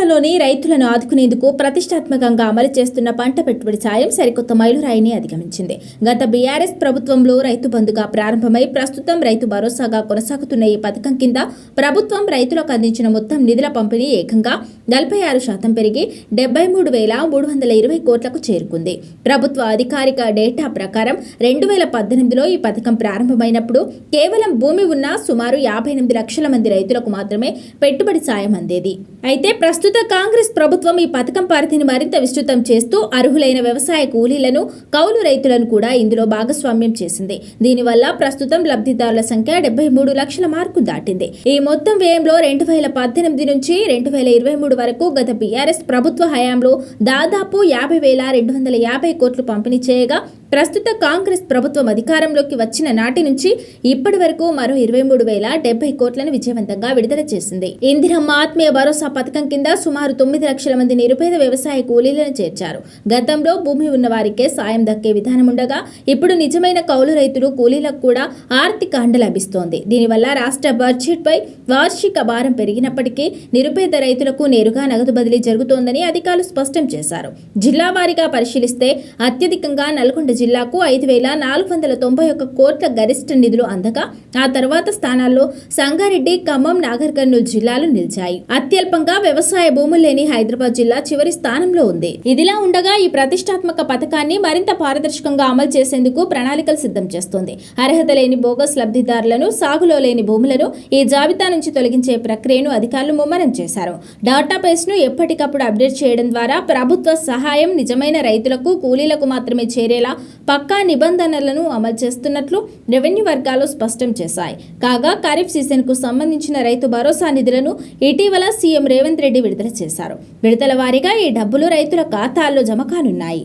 తెలంగాణలోని రైతులను ఆదుకునేందుకు ప్రతిష్టాత్మకంగా అమలు చేస్తున్న పంట పెట్టుబడి సాయం సరికొత్త మైలురాయిని అధిగమించింది. గత బీఆర్ఎస్ ప్రభుత్వంలో రైతు బంధుగా ప్రారంభమై ప్రస్తుతం రైతు భరోసాగా కొనసాగుతున్న ఈ పథకం కింద ప్రభుత్వం రైతులకు అందించిన మొత్తం నిధుల పంపిణీ ఏకంగా 46% పెరిగి 73,320 కోట్లకు చేరుకుంది. ప్రభుత్వ అధికారిక డేటా ప్రకారం 2018లో ఈ పథకం ప్రారంభమైనప్పుడు కేవలం భూమి ఉన్న సుమారు 58 లక్షల మంది రైతులకు మాత్రమే పెట్టుబడి సాయం అందేది. అయితే ప్రస్తుత కాంగ్రెస్ ప్రభుత్వం ఈ పథకం పరిధిని మరింత విస్తృతం చేస్తూ అర్హులైన వ్యవసాయ కూలీలను, కౌలు రైతులను కూడా ఇందులో భాగస్వామ్యం చేసింది. దీనివల్ల ప్రస్తుతం లబ్ధిదారుల సంఖ్య 73 లక్షల మార్కు దాటింది. ఈ మొత్తం వ్యయంలో 2018 నుంచి 2023 వరకు గత బీఆర్ఎస్ ప్రభుత్వ హయాంలో దాదాపు 50,250 కోట్లు పంపిణీ చేయగా, ప్రస్తుత కాంగ్రెస్ ప్రభుత్వం అధికారంలోకి వచ్చిన నాటి నుంచి ఇప్పటి వరకు మరో 23,070 కోట్లను విజయవంతంగా విడుదల చేసింది. ఇందిరమ్మ ఆత్మీయ భరోసా పథకం కింద సుమారు 9 లక్షల మంది నిరుపేద వ్యవసాయ కూలీలను చేర్చారు. గతంలో భూమి ఉన్న వారికే సాయం దక్కే విధానం ఉండగా, ఇప్పుడు నిజమైన కౌలు రైతులు, కూలీలకు కూడా ఆర్థిక అండ లభిస్తోంది. దీనివల్ల రాష్ట్ర బడ్జెట్ పై వార్షిక భారం పెరిగినప్పటికీ నిరుపేద రైతులకు నేరుగా నగదు బదిలీ జరుగుతోందని అధికారులు స్పష్టం చేశారు. జిల్లా వారీగా పరిశీలిస్తే అత్యధికంగా నల్గొండ జిల్లాకు 5,491 కోట్ల గరిష్ట నిధులు అందగా, ఆ తర్వాత స్థానాల్లో సంగారెడ్డి, ఖమ్మం, నాగర్ కర్నూలు జిల్లాలు నిలిచాయి. అత్యల్పంగా వ్యవసాయ భూములు లేని హైదరాబాద్ జిల్లా చివరి స్థానంలో ఉంది. ఇదిలా ఉండగా ఈ ప్రతిష్టాత్మక పథకాన్ని మరింత పారదర్శకంగా అమలు చేసేందుకు ప్రణాళికలు సిద్ధం చేస్తోంది. అర్హత లేని బోగస్ లబ్ధిదారులను, సాగులో లేని భూములను ఈ జాబితా నుంచి తొలగించే ప్రక్రియను అధికారులు ముమ్మరం చేశారు. డేటాబేస్ను ఎప్పటికప్పుడు అప్డేట్ చేయడం ద్వారా ప్రభుత్వ సహాయం నిజమైన రైతులకు, కూలీలకు మాత్రమే చేరేలా పక్కా నిబంధనలను అమలు చేస్తున్నట్లు రెవెన్యూ వర్గాలు స్పష్టం చేశాయి. కాగా ఖరీఫ్ సీజన్ కు సంబంధించిన రైతు భరోసా నిధులను ఇటీవల సీఎం రేవంత్ రెడ్డి విడుదల చేశారు. విడతల వారీగా ఈ డబ్బులు రైతుల ఖాతాల్లో జమ కానున్నాయి.